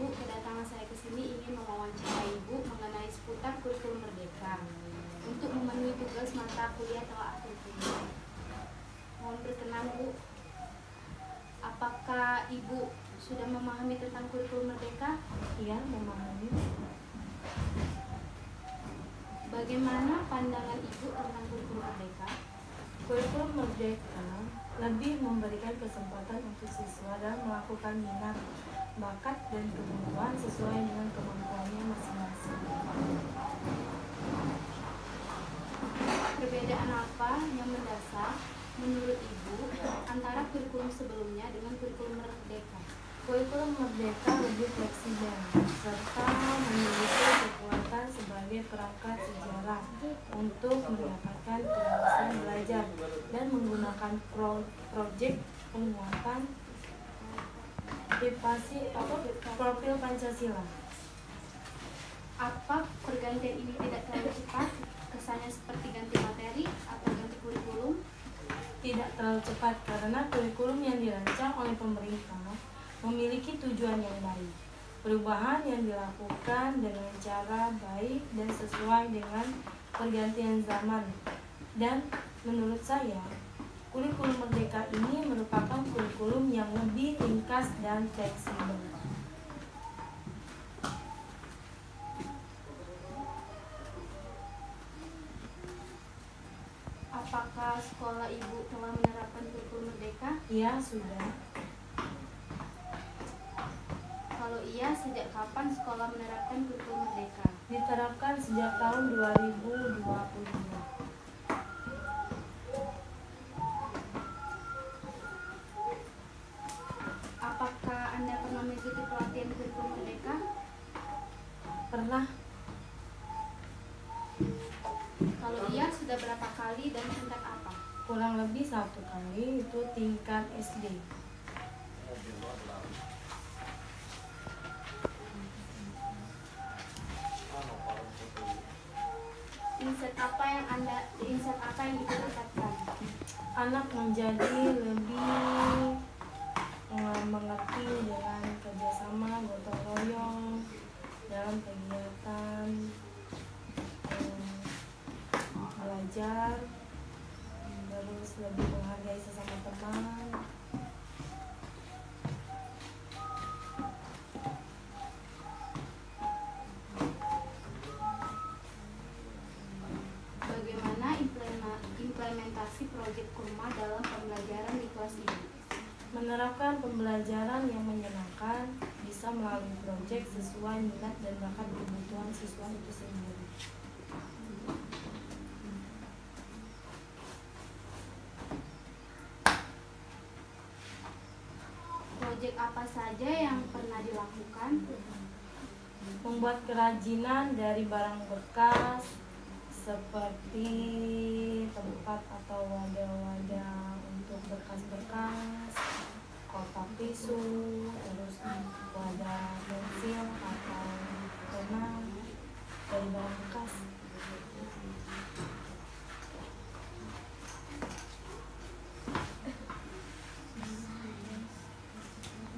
Bu, kedatangan saya ke sini ingin mewawancarai Ibu mengenai seputar kurikulum Merdeka untuk memenuhi tugas mata kuliah telah aku pilih. Mohon berkenan Bu, apakah Ibu sudah memahami tentang kurikulum Merdeka? Iya, memahami. Bagaimana pandangan Ibu tentang kurikulum Merdeka? Kurikulum Merdeka lebih memberikan kesempatan untuk siswa dalam melakukan minat, bakat, dan kebutuhan sesuai dengan kemampuannya masing-masing. Perbedaan apa yang mendasar menurut Ibu antara kurikulum sebelumnya dengan kurikulum Merdeka? Kurikulum Merdeka lebih fleksibel serta memiliki kekuatan sebagai perangkat sejarah untuk mendapatkan kebebasan belajar dan menggunakan proyek penguatan profil Pancasila. Apa pergantian ini tidak terlalu cepat? Kesannya seperti ganti materi atau ganti kurikulum? Tidak terlalu cepat karena kurikulum yang dirancang oleh pemerintah memiliki tujuan yang baik. Perubahan yang dilakukan dengan cara baik dan sesuai dengan pergantian zaman. Dan menurut saya, kurikulum Merdeka ini merupakan kurikulum yang lebih ringkas dan fleksibel. Apakah sekolah Ibu telah menerapkan kurikulum Merdeka? Iya, sudah. Kalau iya, sejak kapan sekolah menerapkan kurikulum Merdeka? Diterapkan sejak tahun 2022. Apakah Anda pernah mengikuti pelatihan kurikulum Merdeka? Pernah. Kalau iya, sudah berapa kali dan tingkat apa? Kurang lebih 1 kali, itu tingkat SD. Insight apa yang Ibu dapatkan? Anak menjadi lebih mengerti dengan kerjasama, gotong royong dalam kegiatan belajar, terus lebih menghargai sesama teman. Bagaimana implementasi proyek kurma dalam pembelajaran di kelas Ibu? Menerapkan pembelajaran yang menyenangkan bisa melalui proyek sesuai minat dan bakat kebutuhan siswa itu sendiri. Proyek apa saja yang pernah dilakukan? Membuat kerajinan dari barang bekas seperti tempat atau wadah-wadah untuk bekas-bekas, kotak tisu, terus wadah pensil atau pena dari barang bekas.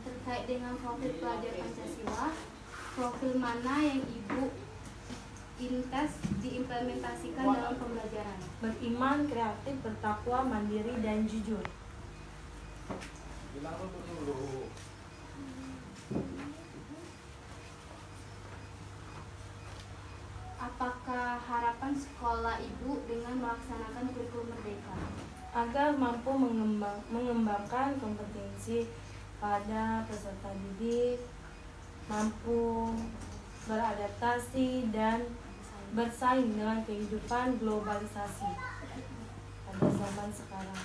Terkait dengan profil pelajar Pancasila, profil mana yang Ibu diimplementasikan dalam pembelajaran? Beriman, kreatif, bertakwa, mandiri, dan jujur. Apakah harapan sekolah Ibu dengan melaksanakan kurikulum Merdeka? Agar mampu mengembangkan kompetensi pada peserta didik, mampu beradaptasi dan bersaing dengan kehidupan globalisasi pada zaman sekarang.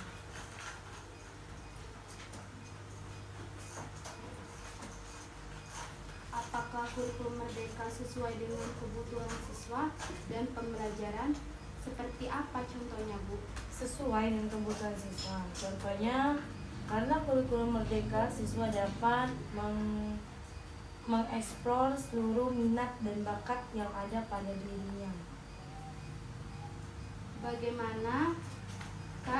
Apakah kurikulum Merdeka sesuai dengan kebutuhan siswa dan pembelajaran? Seperti apa contohnya, Bu? Sesuai dengan kebutuhan siswa. Contohnya, karena kurikulum Merdeka, siswa dapat mengeksplor seluruh minat dan bakat yang ada pada dirinya. Bagaimana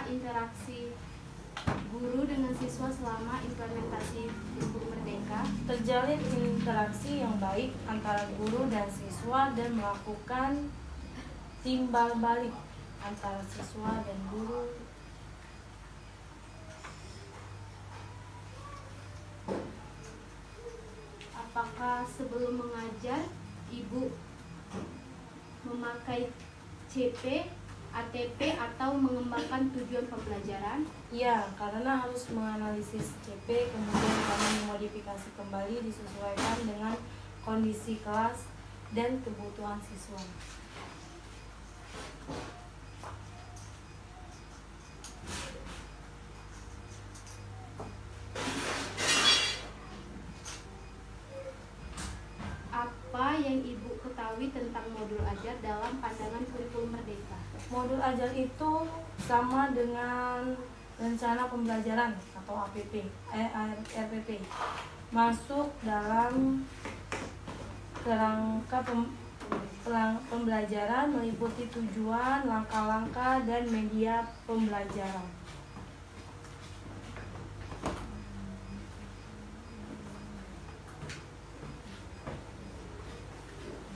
interaksi guru dengan siswa selama implementasi kurikulum Merdeka? merdeka? Terjalin interaksi yang baik antara guru dan siswa dan melakukan timbal balik antara siswa dan guru. Apakah sebelum mengajar ibu memakai CP, ATP atau mengembangkan tujuan pembelajaran? Ya, karena harus menganalisis CP, kemudian kami memodifikasi kembali disesuaikan dengan kondisi kelas dan kebutuhan siswa. Apa yang Ibu ketahui tentang modul ajar dalam pandangan kurikulum merdeka? Modul ajar itu sama dengan rencana pembelajaran atau RPP, masuk dalam kerangka pembelajaran, meliputi tujuan, langkah-langkah, dan media pembelajaran.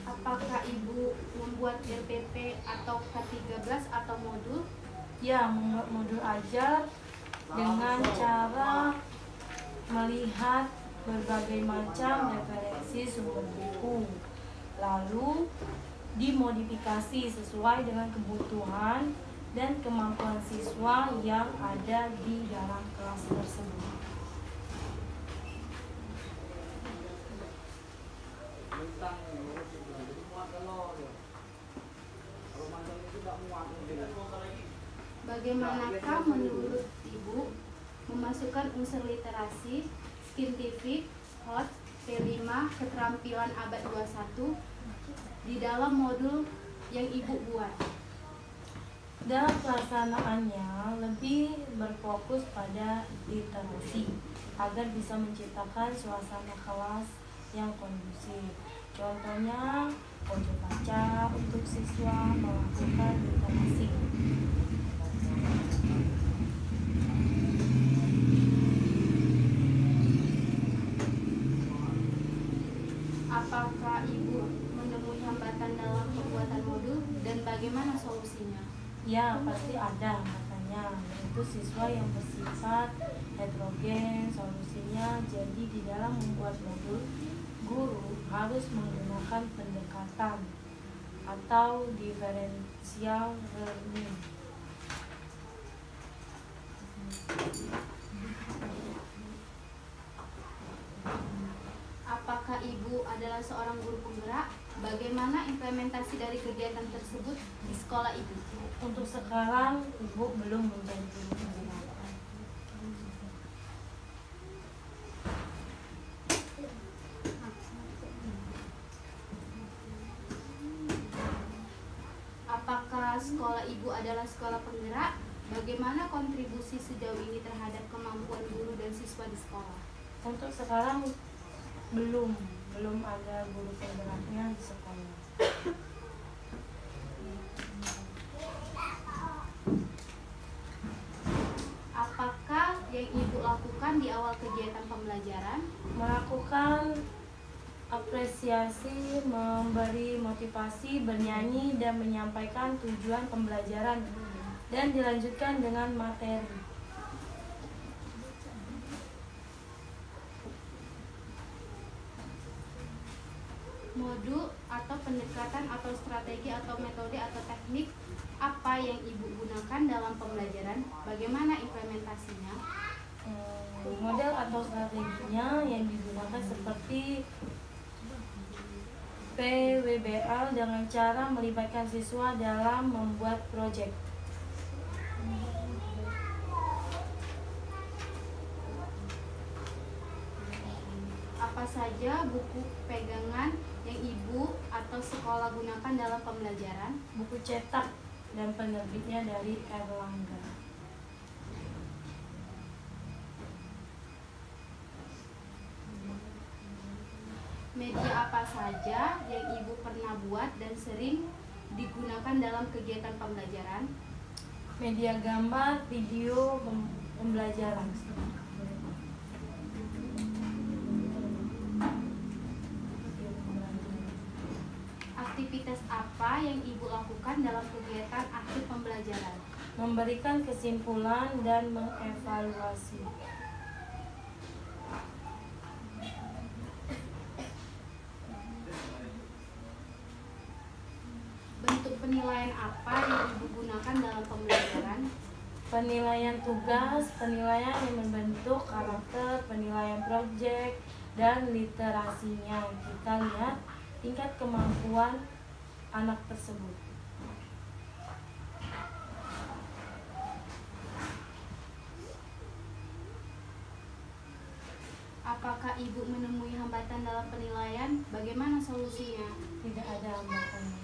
Apakah Ibu membuat RPP atau K13 atau modul? Ya, membuat modul ajar dengan cara melihat berbagai macam referensi sumber buku, lalu dimodifikasi sesuai dengan kebutuhan dan kemampuan siswa yang ada di dalam kelas tersebut. Bagaimanakah menurut Ibu memasukkan unsur literasi, scientific, hot, P5, keterampilan abad 21 di dalam modul yang Ibu buat? Dalam pelaksanaannya lebih berfokus pada literasi agar bisa menciptakan suasana kelas yang kondusif. Contohnya, pojok kaca untuk siswa melakukan literasi. Apakah Ibu menemui hambatan dalam pembuatan modul dan bagaimana solusinya? Ya, pasti ada makanya, yaitu siswa yang bersifat heterogen. Solusinya, jadi di dalam membuat modul, guru harus menggunakan pendekatan atau differential learning. Apakah Ibu adalah seorang guru penggerak? Bagaimana implementasi dari kegiatan tersebut di sekolah Ibu? Untuk sekarang, Ibu belum menjadi guru penggerak. Apakah sekolah Ibu adalah sekolah penggerak? Bagaimana kontribusi sejauh ini terhadap kemampuan guru dan siswa di sekolah? Untuk sekarang belum ada guru penggeraknya di sekolah. Apakah yang Ibu lakukan di awal kegiatan pembelajaran? Melakukan apresiasi, memberi motivasi, bernyanyi, dan menyampaikan tujuan pembelajaran, dan dilanjutkan dengan materi. Modul atau pendekatan atau strategi atau metode atau teknik apa yang Ibu gunakan dalam pembelajaran? Bagaimana implementasinya? Model atau strateginya yang digunakan seperti PWBL dengan cara melibatkan siswa dalam membuat proyek. Apa saja buku pegangan yang Ibu atau sekolah gunakan dalam pembelajaran? Buku cetak dan penerbitnya dari Erlangga. Media apa saja yang Ibu pernah buat dan sering digunakan dalam kegiatan pembelajaran? Media gambar, video, pembelajaran. apa yang Ibu lakukan dalam kegiatan akhir pembelajaran? Memberikan kesimpulan dan mengevaluasi. Bentuk penilaian apa yang Ibu gunakan dalam pembelajaran? Penilaian tugas, penilaian yang membentuk karakter, penilaian proyek, dan literasinya. Kita lihat tingkat kemampuan anak tersebut. Apakah Ibu menemui hambatan dalam penilaian? Bagaimana solusinya? Tidak ada hambatannya.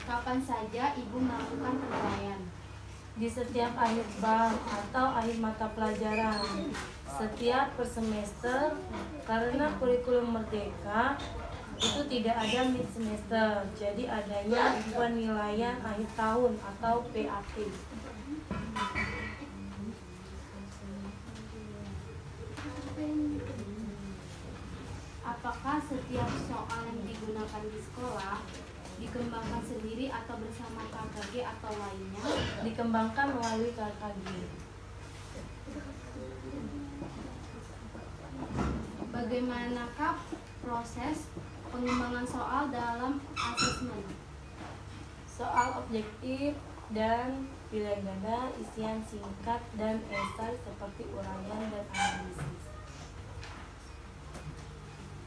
Kapan saja Ibu melakukan penilaian? Di setiap akhir bab atau akhir mata pelajaran, setiap per semester, karena kurikulum merdeka itu tidak ada mid semester, jadi adanya penilaian akhir tahun atau PAT. Apakah setiap soal yang digunakan di sekolah dikembangkan sendiri atau bersama KKG atau lainnya? Dikembangkan melalui KKG. Bagaimanakah proses pengembangan soal dalam asesmen? Soal objektif dan pilihan ganda, isian singkat, dan esai seperti uraian dan analisis.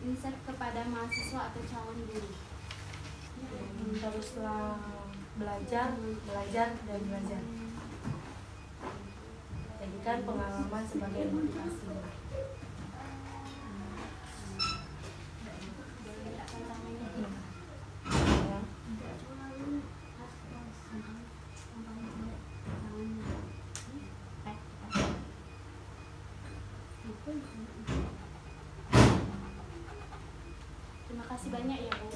Insight kepada mahasiswa atau calon guru. Teruslah belajar dan belajar. Jadikan pengalaman sebagai motivasi. Ya. Terima kasih banyak ya Bu.